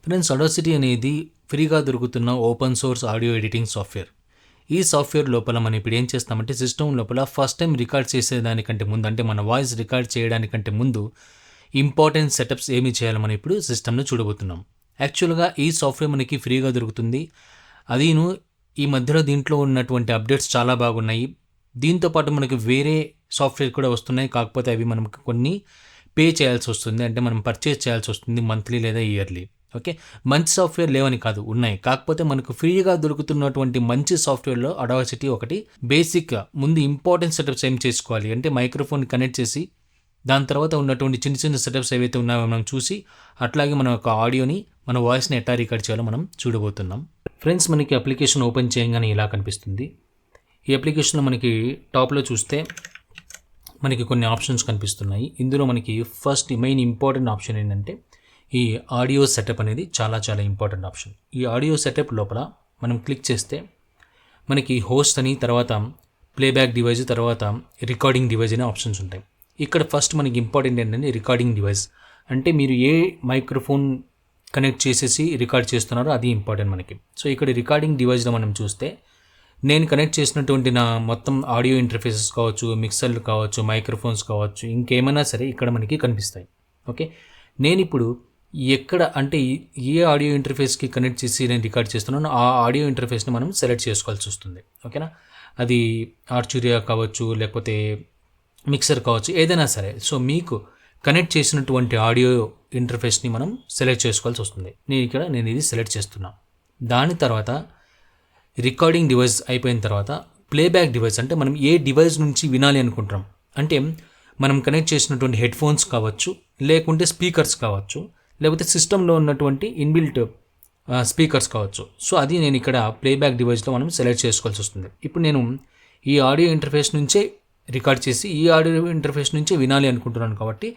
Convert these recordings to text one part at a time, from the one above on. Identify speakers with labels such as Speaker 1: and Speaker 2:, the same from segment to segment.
Speaker 1: Friends, Audacity అనేది ఫ్రీగా దొరుకుతున్న open source audio editing software. ఈ సాఫ్ట్వేర్ లోపల మనం ఇప్పుడు ఏం చేస్తామంటే సిస్టమ్ లోపల ఫస్ట్ టైం రికార్డ్ చేసేదానికంటే ముందు, అంటే మన వాయిస్ రికార్డ్ చేయడానికంటే ముందు ఇంపార్టెంట్ సెటప్స్ ఏమి చేయాలో మనం ఇప్పుడు సిస్టమ్ను చూడబోతున్నాం. యాక్చువల్గా ఈ సాఫ్ట్వేర్ మనకి ఫ్రీగా దొరుకుతుంది. అదీను ఈ మధ్యలో దీంట్లో ఉన్నటువంటి అప్డేట్స్ చాలా బాగున్నాయి. దీంతోపాటు మనకి వేరే సాఫ్ట్వేర్ కూడా వస్తున్నాయి. కాకపోతే అవి మనకు కొన్ని పే చేయాల్సి వస్తుంది, అంటే మనం పర్చేస్ చేయాల్సి వస్తుంది మంత్లీ లేదా ఇయర్లీ. ఓకే, మంచి సాఫ్ట్వేర్ లేవని కాదు, ఉన్నాయి. కాకపోతే మనకు ఫ్రీగా దొరుకుతున్నటువంటి మంచి సాఫ్ట్వేర్లో అడాసిటీ ఒకటి. బేసిక్గా ముందు ఇంపార్టెంట్ సెటప్స్ ఏం చేసుకోవాలి అంటే మైక్రోఫోన్ కనెక్ట్ చేసి దాని తర్వాత ఉన్నటువంటి చిన్న చిన్న సెటప్స్ ఏవైతే ఉన్నాయో మనం చూసి అట్లాగే మన యొక్క ఆడియోని, మన వాయిస్ని ఎట్లా రికార్డ్ చేయాలో మనం చూడబోతున్నాం. ఫ్రెండ్స్, మనకి అప్లికేషన్ ఓపెన్ చేయగానే ఇలా కనిపిస్తుంది. ఈ అప్లికేషన్లో మనకి టాప్లో చూస్తే మనకి కొన్ని ఆప్షన్స్ కనిపిస్తున్నాయి. ఇందులో మనకి ఫస్ట్ మెయిన్ ఇంపార్టెంట్ ఆప్షన్ ఏంటంటే ఈ ఆడియో సెటప్ అనేది చాలా చాలా ఇంపార్టెంట్ ఆప్షన్. ఈ ఆడియో సెటప్ లోపల మనం క్లిక్ చేస్తే మనకి హోస్ట్ అని, తర్వాత ప్లేబ్యాక్ డివైస్, తర్వాత రికార్డింగ్ డివైస్ అనే ఆప్షన్స్ ఉంటాయి. ఇక్కడ ఫస్ట్ మనకి ఇంపార్టెంట్ ఏంటంటే రికార్డింగ్ డివైస్, అంటే మీరు ఏ మైక్రోఫోన్ కనెక్ట్ చేసేసి రికార్డ్ చేస్తున్నారో అది ఇంపార్టెంట్ మనకి. సో ఇక్కడ రికార్డింగ్ డివైస్లో మనం చూస్తే నేను కనెక్ట్ చేసినటువంటి నా మొత్తం ఆడియో ఇంటర్ఫేసెస్ కావచ్చు, మిక్సర్లు కావచ్చు, మైక్రోఫోన్స్ కావచ్చు, ఇంకేమైనా సరే ఇక్కడ మనకి కనిపిస్తాయి. ఓకే, నేను ఇప్పుడు ఎక్కడ అంటే ఏ ఆడియో ఇంటర్ఫేస్కి కనెక్ట్ చేసి నేను రికార్డ్ చేస్తున్నానో ఆ ఆడియో ఇంటర్ఫేస్ని మనం సెలెక్ట్ చేసుకోవాల్సి వస్తుంది. ఓకేనా, అది ఆర్చురియా కావచ్చు, లేకపోతే మిక్సర్ కావచ్చు, ఏదైనా సరే. సో మీకు కనెక్ట్ చేసినటువంటి ఆడియో ఇంటర్ఫేస్ని మనం సెలెక్ట్ చేసుకోవాల్సి వస్తుంది. నేను ఇది సెలెక్ట్ చేస్తున్నా. దాని తర్వాత రికార్డింగ్ డివైస్ అయిపోయిన తర్వాత ప్లేబ్యాక్ డివైస్, అంటే మనం ఏ డివైస్ నుంచి వినాలి అనుకుంటాం, అంటే మనం కనెక్ట్ చేసినటువంటి హెడ్ ఫోన్స్ కావచ్చు, లేకుంటే స్పీకర్స్ కావచ్చు, లేకపోతే సిస్టంలో ఉన్నటువంటి ఇన్బిల్ట్ స్పీకర్స్ కావచ్చు. సో అది నేను ఇక్కడ ప్లేబ్యాక్ డివైస్లో మనం సెలెక్ట్ చేసుకోవాల్సి వస్తుంది. ఇప్పుడు నేను ఈ ఆడియో ఇంటర్ఫేస్ నుంచే రికార్డ్ చేసి ఈ ఆడియో ఇంటర్ఫేస్ నుంచే వినాలి అనుకుంటున్నాను కాబట్టి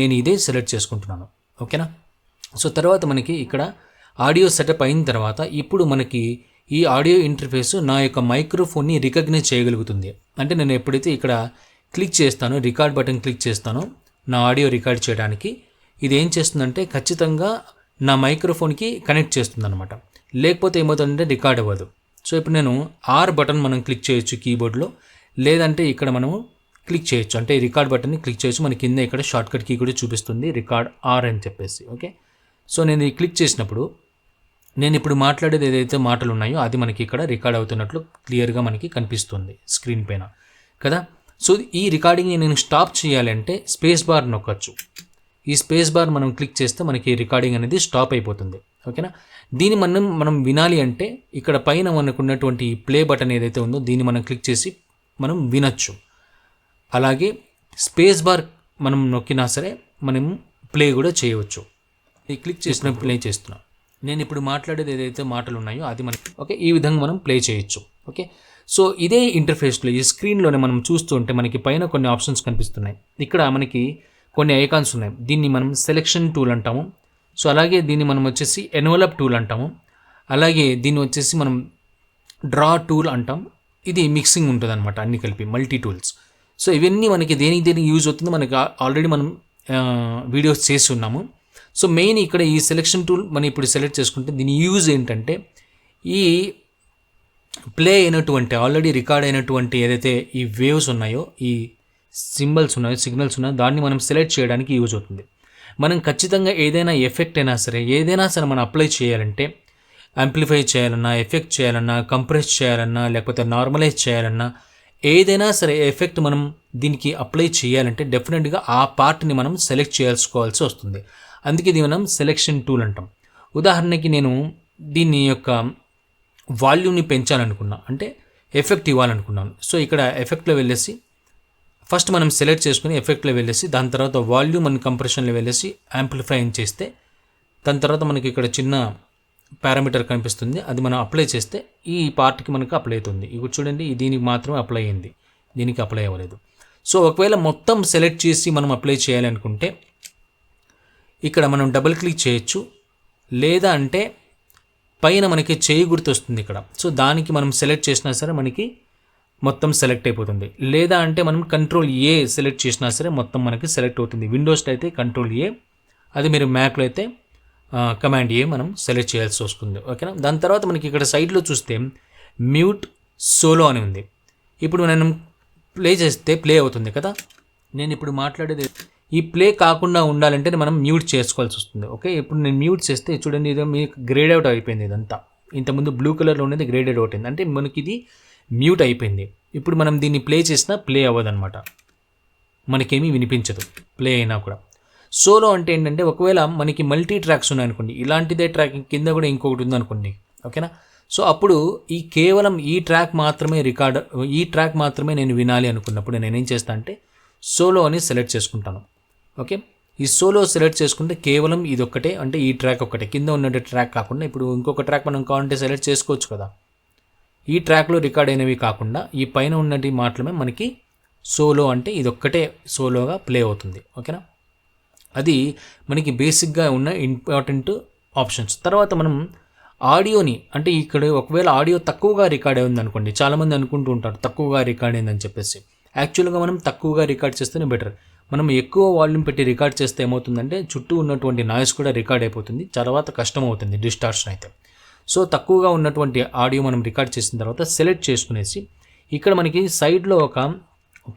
Speaker 1: నేను ఇదే సెలెక్ట్ చేసుకుంటున్నాను. ఓకేనా, సో తర్వాత మనకి ఇక్కడ ఆడియో సెటప్ అయిన తర్వాత ఇప్పుడు మనకి ఈ ఆడియో ఇంటర్ఫేస్ నా యొక్క మైక్రోఫోన్ని రికగ్నైజ్ చేయగలుగుతుంది. అంటే నేను ఎప్పుడైతే ఇక్కడ క్లిక్ చేస్తానో, రికార్డ్ బటన్ క్లిక్ చేస్తానో నా ఆడియో రికార్డ్ చేయడానికి, ఇది ఏం చేస్తుందంటే ఖచ్చితంగా నా మైక్రోఫోన్కి కనెక్ట్ చేస్తుంది అనమాట. లేకపోతే ఏమవుతుందంటే రికార్డ్ అవ్వదు. సో ఇప్పుడు నేను ఆర్ బటన్ మనం క్లిక్ చేయొచ్చు కీబోర్డ్లో, లేదంటే ఇక్కడ మనము క్లిక్ చేయొచ్చు, అంటే రికార్డ్ బటన్ని క్లిక్ చేయొచ్చు. మన కింద ఇక్కడ షార్ట్కట్ కీ కూడా చూపిస్తుంది, రికార్డ్ ఆర్ అని చెప్పేసి. ఓకే, సో నేను ఇది క్లిక్ చేసినప్పుడు నేను ఇప్పుడు మాట్లాడేది ఏదైతే మాటలు ఉన్నాయో అది మనకి ఇక్కడ రికార్డ్ అవుతున్నట్లు క్లియర్గా మనకి కనిపిస్తుంది స్క్రీన్ పైన కదా. సో ఈ రికార్డింగ్ని నేను స్టాప్ చేయాలంటే స్పేస్ బార్ నొక్కచ్చు. ఈ స్పేస్ బార్ మనం క్లిక్ చేస్తే మనకి రికార్డింగ్ అనేది స్టాప్ అయిపోతుంది. ఓకేనా, దీన్ని మనం వినాలి అంటే ఇక్కడ పైన మనకు ఉన్నటువంటి ప్లే బటన్ ఏదైతే ఉందో దీన్ని మనం క్లిక్ చేసి మనం వినొచ్చు. అలాగే స్పేస్ బార్ మనం నొక్కినా సరే మనం ప్లే కూడా చేయవచ్చు. ఈ క్లిక్ చేసిన ప్లే చేస్తున్నాం. నేను ఇప్పుడు మాట్లాడేది ఏదైతే మాటలు ఉన్నాయో అది మనకి ఓకే ఈ విధంగా మనం ప్లే చేయొచ్చు. ఓకే, సో ఇదే ఇంటర్ఫేస్లో ఈ స్క్రీన్లోనే మనం చూస్తూ ఉంటే మనకి పైన కొన్ని ఆప్షన్స్ కనిపిస్తున్నాయి. ఇక్కడ మనకి కొన్ని ఐకాన్స్ ఉన్నాయి. దీన్ని మనం సెలెక్షన్ టూల్ అంటాము. సో అలాగే దీన్ని మనం వచ్చేసి ఎన్వలప్ టూల్ అంటాము. అలాగే దీన్ని వచ్చేసి మనం డ్రా టూల్ అంటాం. ఇది మిక్సింగ్ ఉంటుంది అనమాట, అన్ని కలిపి మల్టీ టూల్స్. సో ఇవన్నీ మనకి దేనికి యూజ్ అవుతుందో మనకి ఆల్రెడీ మనం వీడియోస్ చేసి ఉన్నాము. సో మెయిన్ ఇక్కడ ఈ సెలెక్షన్ టూల్ మనం ఇప్పుడు సెలెక్ట్ చేసుకుంటే దీని యూజ్ ఏంటంటే ఈ ప్లే అయినటువంటి ఆల్రెడీ రికార్డ్ అయినటువంటి ఏదైతే ఈ వేవ్స్ ఉన్నాయో, ఈ సింబల్స్ ఉన్నాయో, సిగ్నల్స్ ఉన్నాయో దాన్ని మనం సెలెక్ట్ చేయడానికి యూజ్ అవుతుంది. మనం ఖచ్చితంగా ఏదైనా ఎఫెక్ట్ అయినా సరే ఏదైనా సరే మనం అప్లై చేయాలంటే, యాంప్లిఫై చేయాలన్నా, ఎఫెక్ట్ చేయాలన్నా, కంప్రెస్ చేయాలన్నా, లేకపోతే నార్మలైజ్ చేయాలన్నా, ఏదైనా సరే ఎఫెక్ట్ మనం దీనికి అప్లై చేయాలంటే డెఫినెట్గా ఆ పార్ట్ని మనం సెలెక్ట్ చేసుకోవాల్సి వస్తుంది. అందుకే ఇది మనం సెలెక్షన్ టూల్ అంటాం. ఉదాహరణకి నేను దీని యొక్క వాల్యూమ్ని పెంచాలనుకున్నా, అంటే ఎఫెక్ట్ ఇవ్వాలనుకున్నాను. సో ఇక్కడ ఎఫెక్ట్లో వెళ్ళేసి ఫస్ట్ మనం సెలెక్ట్ చేసుకుని ఎఫెక్ట్లో వెళ్ళేసి దాని తర్వాత వాల్యూమ్ అండ్ కంప్రెషన్లో వెళ్ళేసి యాంప్లిఫై చేస్తే దాని తర్వాత మనకి ఇక్కడ చిన్న పారామీటర్ కనిపిస్తుంది. అది మనం అప్లై చేస్తే ఈ పార్ట్కి మనకు అప్లై అవుతుంది. ఇప్పుడు చూడండి, దీనికి మాత్రమే అప్లై అయింది, దీనికి అప్లై అవ్వలేదు. సో ఒకవేళ మొత్తం సెలెక్ట్ చేసి మనం అప్లై చేయాలనుకుంటే ఇక్కడ మనం డబుల్ క్లిక్ చేయొచ్చు, లేదా అంటే పైన మనకి చేయి గుర్తు వస్తుంది ఇక్కడ. సో దానికి మనం సెలెక్ట్ చేసినా సరే మనకి మొత్తం సెలెక్ట్ అయిపోతుంది. లేదా అంటే మనం కంట్రోల్ ఏ సెలెక్ట్ చేసినా సరే మొత్తం మనకి సెలెక్ట్ అవుతుంది. విండోస్లో అయితే కంట్రోల్ ఏ, అది మీరు మ్యాక్లో అయితే కమాండ్ ఏ మనం సెలెక్ట్ చేయాల్సి వస్తుంది. ఓకేనా. దాని తర్వాత మనకి ఇక్కడ సైడ్లో చూస్తే మ్యూట్ సోలో అని ఉంది. ఇప్పుడు నేను ప్లే చేస్తే ప్లే అవుతుంది కదా. నేను ఇప్పుడు మాట్లాడేది ఈ ప్లే కాకుండా ఉండాలంటే మనం మ్యూట్ చేసుకోవాల్సి వస్తుంది. ఓకే, ఇప్పుడు నేను మ్యూట్ చేస్తే చూడండి, ఇది మీకు గ్రేడ్ అవుట్ అయిపోయింది. ఇదంతా ఇంతకుముందు బ్లూ కలర్లో ఉండేది గ్రేడెడ్ అవుట్ అయింది, అంటే మనకి ఇది మ్యూట్ అయిపోయింది. ఇప్పుడు మనం దీన్ని ప్లే చేసినా ప్లే అవ్వదన్నమాట, మనకేమీ వినిపించదు ప్లే అయినా కూడా. సోలో అంటే ఏంటంటే ఒకవేళ మనకి మల్టీ ట్రాక్స్ ఉన్నాయనుకోండి, ఇలాంటిదే ట్రాక్ కింద కూడా ఇంకొకటి ఉందనుకోండి. ఓకేనా. సో అప్పుడు కేవలం ఈ ట్రాక్ మాత్రమే నేను వినాలి అనుకున్నప్పుడు నేనేం చేస్తాను అంటే సోలో అని సెలెక్ట్ చేసుకుంటాను. ఓకే, ఈ సోలో సెలెక్ట్ చేసుకుంటే కేవలం ఇది ఒక్కటే, అంటే ఈ ట్రాక్ ఒక్కటే, కింద ఉన్న ట్రాక్ కాకుండా ఇప్పుడు ఇంకొక ట్రాక్ మనం కావాలంటే సెలెక్ట్ చేసుకోవచ్చు కదా. ఈ ట్రాక్లో రికార్డ్ అయినవి కాకుండా ఈ పైన ఉన్నటి మాత్రమే మనకి సోలో, అంటే ఇది ఒక్కటే సోలోగా ప్లే అవుతుంది. ఓకేనా, అది మనకి బేసిక్గా ఉన్న ఇంపార్టెంట్ ఆప్షన్స్. తర్వాత మనం ఆడియోని, అంటే ఇక్కడ ఒకవేళ ఆడియో తక్కువగా రికార్డ్ అయింది అనుకోండి, చాలామంది అనుకుంటూ ఉంటారు తక్కువగా రికార్డ్ అయిందని చెప్పేసి. యాక్చువల్గా మనం తక్కువగా రికార్డ్ చేస్తేనే బెటర్. మనం ఎక్కువ వాల్యూమ్ పెట్టి రికార్డ్ చేస్తే ఏమవుతుందంటే చుట్టూ ఉన్నటువంటి నాయిస్ కూడా రికార్డ్ అయిపోతుంది, తర్వాత కష్టం అవుతుంది డిస్టార్షన్ అయితే. సో తక్కువగా ఉన్నటువంటి ఆడియో మనం రికార్డ్ చేసిన తర్వాత సెలెక్ట్ చేసుకునేసి ఇక్కడ మనకి సైడ్లో ఒక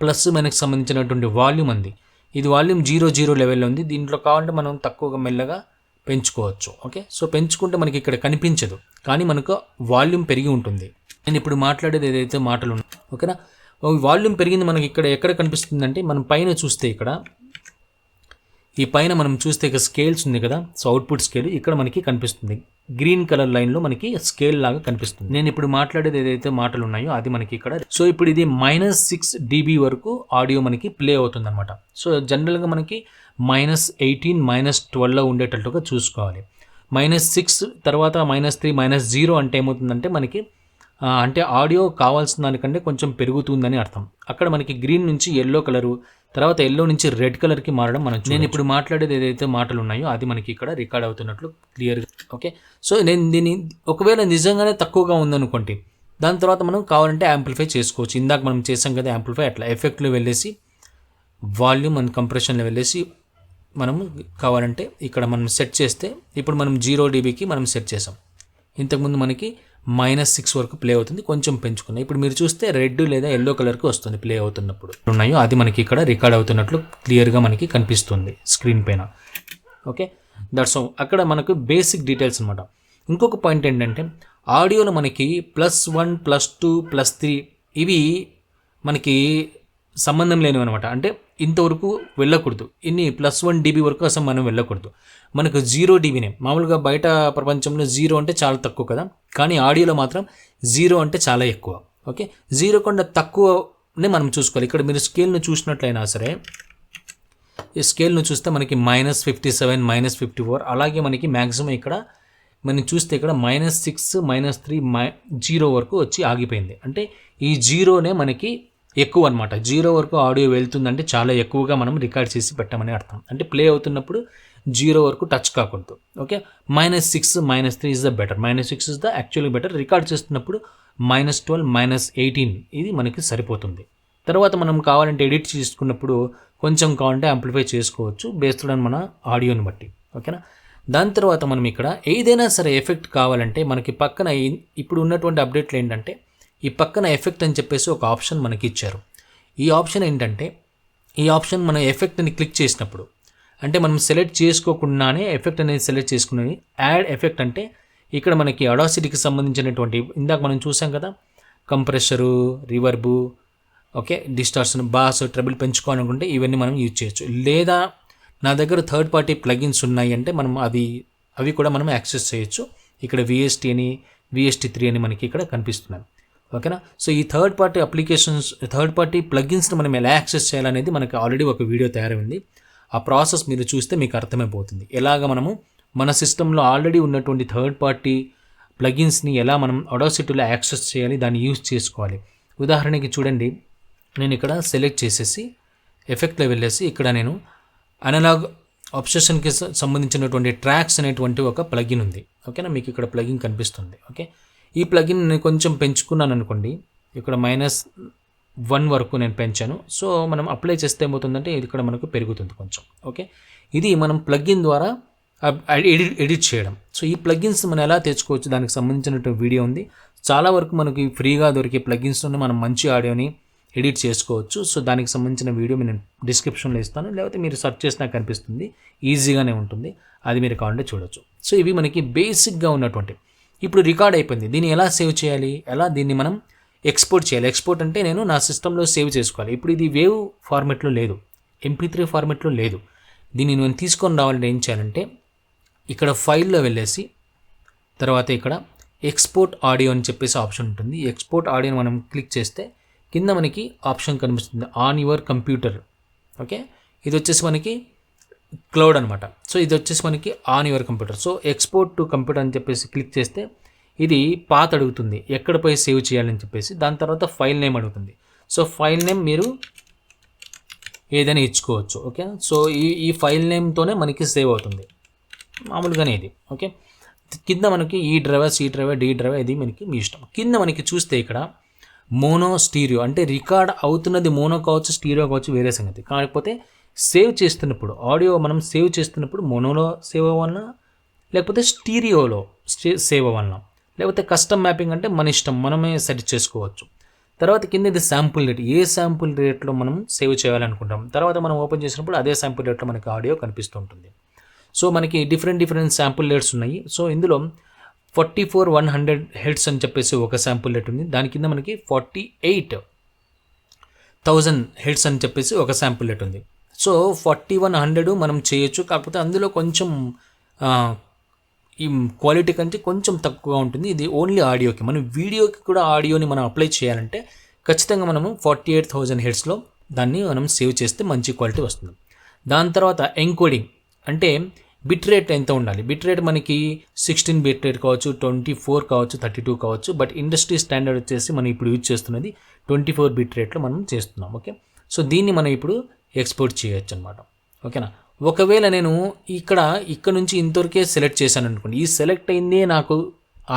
Speaker 1: ప్లస్ మనకి సంబంధించినటువంటి వాల్యూమ్ ఉంది. ఇది వాల్యూమ్ 00 లెవెల్లో ఉంది. దీంట్లో కావాలంటే మనం తక్కువగా మెల్లగా పెంచుకోవచ్చు. ఓకే, సో పెంచుకుంటే మనకి ఇక్కడ కనిపించదు, కానీ మనకు వాల్యూమ్ పెరిగి ఉంటుంది. నేను ఇప్పుడు మాట్లాడేది ఏదైతే మాటలు ఉన్నాయి, ఓకేనా, వాల్యూమ్ పెరిగింది మనకి ఇక్కడ ఎక్కడ కనిపిస్తుందంటే మనం పైన చూస్తే ఇక్కడ ఈ పైన మనం చూస్తే ఇక్కడ స్కేల్స్ ఉంది కదా, సో అవుట్పుట్ స్కేల్ ఇక్కడ మనకి కనిపిస్తుంది, గ్రీన్ కలర్ లైన్లో మనకి స్కేల్ లాగా కనిపిస్తుంది. నేను ఇప్పుడు మాట్లాడేది ఏదైతే మాటలు ఉన్నాయో అది మనకి ఇక్కడ. సో ఇప్పుడు ఇది -6 dB వరకు ఆడియో మనకి ప్లే అవుతుంది అనమాట. సో జనరల్గా మనకి -18 -12లో ఉండేటట్టుగా చూసుకోవాలి. -6 తర్వాత -3 -0 అంటే ఏమవుతుందంటే మనకి అంటే ఆడియో కావాల్సిన దానికంటే కొంచెం పెరుగుతుందని అర్థం. అక్కడ మనకి గ్రీన్ నుంచి ఎల్లో కలరు, తర్వాత ఎల్లో నుంచి రెడ్ కలర్కి మారడం మనం. నేను ఇప్పుడు మాట్లాడేది ఏదైతే మాటలు ఉన్నాయో అది మనకి ఇక్కడ రికార్డ్ అవుతున్నట్లు క్లియర్గా. ఓకే, సో నేను దీన్ని ఒకవేళ నిజంగానే తక్కువగా ఉందనుకోండి, దాని తర్వాత మనం కావాలంటే యాంప్లిఫై చేసుకోవచ్చు. ఇందాక మనం చేసాం కదా యాంప్లిఫై, అట్లా ఎఫెక్ట్లో వెళ్ళేసి వాల్యూమ్ అండ్ కంప్రెషన్లో వెళ్ళేసి మనం కావాలంటే ఇక్కడ మనం సెట్ చేస్తే, ఇప్పుడు మనం 0 dBకి మనం సెట్ చేసాం. ఇంతకుముందు మనకి -6 వరకు ప్లే అవుతుంది, కొంచెం పెంచుకున్నాం. ఇప్పుడు మీరు చూస్తే రెడ్ లేదా ఎల్లో కలర్కి వస్తుంది ప్లే అవుతున్నప్పుడు. ఉన్నాయో అది మనకి ఇక్కడ రికార్డ్ అవుతున్నట్లు క్లియర్గా మనకి కనిపిస్తుంది స్క్రీన్ పైన. Okay, that's all. అక్కడ మనకు బేసిక్ డీటెయిల్స్ అనమాట. ఇంకొక పాయింట్ ఏంటంటే ఆడియోలో మనకి +1 +2 +3 ఇవి మనకి సంబంధం లేనివి అనమాట. అంటే ఇంతవరకు వెళ్ళకూడదు, ఇన్ని +1 dB వరకు అసలు మనం వెళ్ళకూడదు. మనకు 0 dBనే. మామూలుగా బయట ప్రపంచంలో 0 అంటే చాలా తక్కువ కదా, కానీ ఆడియోలో మాత్రం 0 అంటే చాలా ఎక్కువ. ఓకే, 0 కన్నా తక్కువనే మనం చూసుకోవాలి. ఇక్కడ మీరు స్కేల్ను చూసినట్లయినా సరే, ఈ స్కేల్ను చూస్తే మనకి -57 -54 అలాగే మనకి మ్యాక్సిమం ఇక్కడ మనం చూస్తే ఇక్కడ -6 -3 0 వరకు వచ్చి ఆగిపోయింది. అంటే ఈ 0నే మనకి ఎక్కువ అనమాట. 0 వరకు ఆడియో వెళ్తుందంటే చాలా ఎక్కువగా మనం రికార్డ్ చేసి పెట్టమని అర్థం. అంటే ప్లే అవుతున్నప్పుడు 0 వరకు టచ్ కాకూడదు. Okay, -6 -3 is the better, -6 is the actually better. Record చేస్తున్నప్పుడు -12 -18 ఇది మనకి సరిపోతుంది. తర్వాత మనం కావాలంటే ఎడిట్ చేసుకున్నప్పుడు కొంచెం కావాలంటే యాంప్లిఫై చేసుకోవచ్చు బేస్డ్ ఆన్ మన ఆడియోని బట్టి. ఓకేనా, దాని తర్వాత మనం ఇక్కడ ఏదైనా సరే ఎఫెక్ట్ కావాలంటే మనకి పక్కన ఇప్పుడు ఉన్నటువంటి అప్డేట్లు ఏంటంటే ఈ పక్కన ఎఫెక్ట్ అని చెప్పేసి ఒక ఆప్షన్ మనకి ఇచ్చారు. ఈ ఆప్షన్ ఏంటంటే ఈ ఆప్షన్ మనం ఎఫెక్ట్ని క్లిక్ చేసినప్పుడు, అంటే మనం సెలెక్ట్ చేసుకోకుండానే ఎఫెక్ట్ అనేది సెలెక్ట్ చేసుకునేది యాడ్ ఎఫెక్ట్. అంటే ఇక్కడ మనకి అడాసిటీకి సంబంధించినటువంటి ఇందాక మనం చూసాం కదా, కంప్రెషరు, రివర్బు, ఓకే, డిస్టార్షన్, బాస్, ట్రబుల్ పెంచుకోవాలనుకుంటే ఇవన్నీ మనం యూజ్ చేయొచ్చు. లేదా నా దగ్గర థర్డ్ పార్టీ ప్లగిన్స్ ఉన్నాయి అంటే మనం అవి కూడా మనం యాక్సెస్ చేయొచ్చు. ఇక్కడ VST అని VST3 అని మనకి ఇక్కడ కనిపిస్తున్నాయి. ఓకేనా, సో ఈ థర్డ్ పార్టీ ప్లగిన్స్ని మనం ఎలా యాక్సెస్ చేయాలనేది మనకి ఆల్రెడీ ఒక వీడియో తయారైంది. ఆ ప్రాసెస్ మీరు చూస్తే మీకు అర్థమైపోతుంది. ఎలాగ మనము మన సిస్టంలో ఆల్రెడీ ఉన్నటువంటి థర్డ్ పార్టీ ప్లగిన్స్ని ఎలా మనం అడాసిటీలో యాక్సెస్ చేయాలి, దాన్ని యూజ్ చేసుకోవాలి. ఉదాహరణకి చూడండి, నేను ఇక్కడ సెలెక్ట్ చేసేసి ఎఫెక్ట్లో వెళ్ళేసి ఇక్కడ నేను అనలాగ్ ఆబ్సెషన్కి సంబంధించినటువంటి ట్రాక్స్ అనేటువంటి ఒక ప్లగిన్ ఉంది. ఓకేనా, మీకు ఇక్కడ ప్లగిన్ కనిపిస్తుంది. ఓకే, ఈ ప్లగిన్ నేను కొంచెం పెంచుకున్నాను అనుకోండి, ఇక్కడ -1 వరకు నేను పెంచాను. సో మనం అప్లై చేస్తే ఏమవుతుందంటే ఇది ఇక్కడ మనకు పెరుగుతుంది కొంచెం. ఓకే, ఇది మనం ప్లగిన్ ద్వారా ఎడిట్ చేయడం. సో ఈ ప్లగిన్స్ మనం ఎలా తెచ్చుకోవచ్చు దానికి సంబంధించినటువంటి వీడియో ఉంది. చాలా వరకు మనకి ఫ్రీగా దొరికే ప్లగిన్స్తోనే మనం మంచి ఆడియోని ఎడిట్ చేసుకోవచ్చు. సో దానికి సంబంధించిన వీడియో నేను డిస్క్రిప్షన్లో ఇస్తాను, లేకపోతే మీరు సెర్చ్ చేసినా కనిపిస్తుంది, ఈజీగానే ఉంటుంది, అది మీరు కావాలంటే చూడొచ్చు. సో ఇవి మనకి బేసిక్గా ఉన్నటువంటి. ఇప్పుడు రికార్డ్ అయిపోయింది, దీన్ని ఎలా సేవ్ చేయాలి, ఎలా దీన్ని మనం ఎక్స్పోర్ట్ చేయాలి. ఎక్స్పోర్ట్ అంటే నేను నా సిస్టంలో సేవ్ చేసుకోవాలి. ఇప్పుడు ఇది వేవ్ ఫార్మెట్లో లేదు, MP3 ఫార్మెట్లో లేదు. దీన్ని నేను తీసుకొని రావాలంటే ఏం చేయాలంటే ఇక్కడ ఫైల్లో వెళ్ళేసి తర్వాత ఇక్కడ ఎక్స్పోర్ట్ ఆడియో అని చెప్పేసి ఆప్షన్ ఉంటుంది. ఎక్స్పోర్ట్ ఆడియోని మనం క్లిక్ చేస్తే కింద మనకి ఆప్షన్ కనిపిస్తుంది ఆన్ యువర్ కంప్యూటర్. ఓకే, ఇది వచ్చేసి మనకి క్లౌడ్ అనమాట. సో ఇది వచ్చేసి మనకి on your computer. So export to computer అని చెప్పేసి క్లిక్ చేస్తే ఇది పాత్ అడుగుతుంది, ఎక్కడ పోయి సేవ్ చేయాలని చెప్పేసి. దాని తర్వాత ఫైల్ నేమ్ అడుగుతుంది. సో ఫైల్ నేమ్ మీరు ఏదైనా ఇచ్చుకోవచ్చు. ఓకే, సో ఈ ఫైల్ నేమ్తోనే మనకి సేవ్ అవుతుంది మామూలుగానే ఇది. ఓకే, కింద మనకి ఈ driver, C driver, D driver, ఇది మనకి మీ ఇష్టం. కింద మనకి చూస్తే ఇక్కడ మోనో, స్టీరియో, అంటే రికార్డ్ అవుతున్నది మోనో కావచ్చు, స్టీరియో కావచ్చు, వేరే సంగతి. కాకపోతే సేవ్ చేస్తున్నప్పుడు ఆడియో మనం సేవ్ చేస్తున్నప్పుడు మోనోలో సేవ్ అవ్వాలన్నా, లేకపోతే స్టీరియోలో సేవ్ అవ్వాలన్నా, లేకపోతే కస్టమ్ మ్యాపింగ్ అంటే మన ఇష్టం, మనమే సెట్ చేసుకోవచ్చు. తర్వాత కింద ఇది శాంపుల్ రేట్, ఏ శాంపుల్ రేట్లో మనం సేవ్ చేయాలనుకుంటాం. తర్వాత మనం ఓపెన్ చేసినప్పుడు అదే శాంపుల్ రేట్లో మనకి ఆడియో కనిపిస్తుంటుంది. సో మనకి డిఫరెంట్ శాంపుల్ రేట్స్ ఉన్నాయి. సో ఇందులో 44,100 హెడ్స్ అని చెప్పేసి ఒక శాంపుల్ రేట్ ఉంది. దాని కింద మనకి 48,000 హెడ్స్ అని చెప్పేసి ఒక శాంపుల్ రేట్ ఉంది. సో 4100 మనం చేయొచ్చు, కాకపోతే అందులో కొంచెం ఈ క్వాలిటీ కంటే కొంచెం తక్కువగా ఉంటుంది. ఇది ఓన్లీ ఆడియోకి. మనం వీడియోకి కూడా ఆడియోని మనం అప్లై చేయాలంటే ఖచ్చితంగా మనము 48,000 హెడ్స్లో దాన్ని మనం సేవ్ చేస్తే మంచి క్వాలిటీ వస్తుంది. దాని తర్వాత ఎంకోడింగ్ అంటే బిట్ రేట్ ఎంత ఉండాలి. బిట్ రేట్ మనకి 16 బిట్ రేట్ కావచ్చు, 24 కావచ్చు, 32 కావచ్చు. బట్ ఇండస్ట్రీ స్టాండర్డ్ వచ్చేసి మనం ఇప్పుడు యూజ్ చేస్తున్నది 24 బిట్ రేట్లో మనం చేస్తున్నాం. ఓకే, సో దీన్ని మనం ఇప్పుడు ఎక్స్పోర్ట్ చేయొచ్చు అనమాట. ఓకేనా. ఒకవేళ నేను ఇక్కడ నుంచి ఇంతవరకే సెలెక్ట్ చేశాను అనుకోండి, ఈ సెలెక్ట్ అయిందే నాకు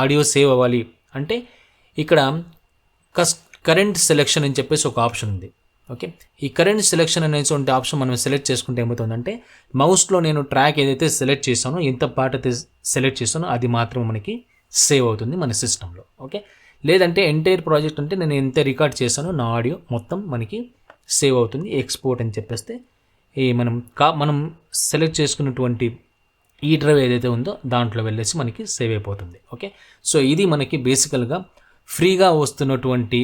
Speaker 1: ఆడియో సేవ్ అవ్వాలి అంటే ఇక్కడ కరెంట్ సెలెక్షన్ అని చెప్పేసి ఒక ఆప్షన్ ఉంది. ఓకే, ఈ కరెంట్ సెలెక్షన్ అనేటువంటి ఆప్షన్ మనం సెలెక్ట్ చేసుకుంటే ఏమవుతుందంటే మౌస్లో నేను ట్రాక్ ఏదైతే సెలెక్ట్ చేశానో, ఎంత పార్ట్ అయితే సెలెక్ట్ చేశానో అది మాత్రం మనకి సేవ్ అవుతుంది మన సిస్టంలో. ఓకే, లేదంటే ఎంటైర్ ప్రాజెక్ట్ అంటే నేను ఎంత రికార్డ్ చేశానో నా ఆడియో మొత్తం మనకి సేవ్ అవుతుంది. ఎక్స్పోర్ట్ అని చెప్పేస్తే ఈ మనం సెలెక్ట్ చేసుకున్నటువంటి ఈ డ్రైవ్ ఏదైతే ఉందో దాంట్లో వెళ్ళేసి మనకి సేవ్ అయిపోతుంది. ఓకే, సో ఇది మనకి బేసికల్గా ఫ్రీగా వస్తున్నటువంటి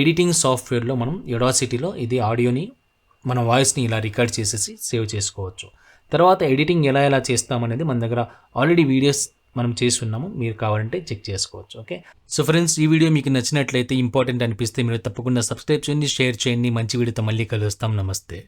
Speaker 1: ఎడిటింగ్ సాఫ్ట్వేర్లో మనం ఎడాసిటీలో ఇది ఆడియోని మన వాయిస్ని ఇలా రికార్డ్ చేసేసి సేవ్ చేసుకోవచ్చు. తర్వాత ఎడిటింగ్ ఎలా చేస్తామనేది మన దగ్గర ఆల్రెడీ వీడియోస్ మనం చేసి ఉన్నాము, మీరు కావాలంటే చెక్ చేసుకోవచ్చు. ఓకే, సో ఫ్రెండ్స్, ఈ వీడియో మీకు నచ్చినట్లయితే, ఇంపార్టెంట్ అనిపిస్తే మీరు తప్పకుండా సబ్స్క్రైబ్ చేయండి, షేర్ చేయండి. మంచి వీడియోతో మళ్ళీ కలుస్తాం. నమస్తే.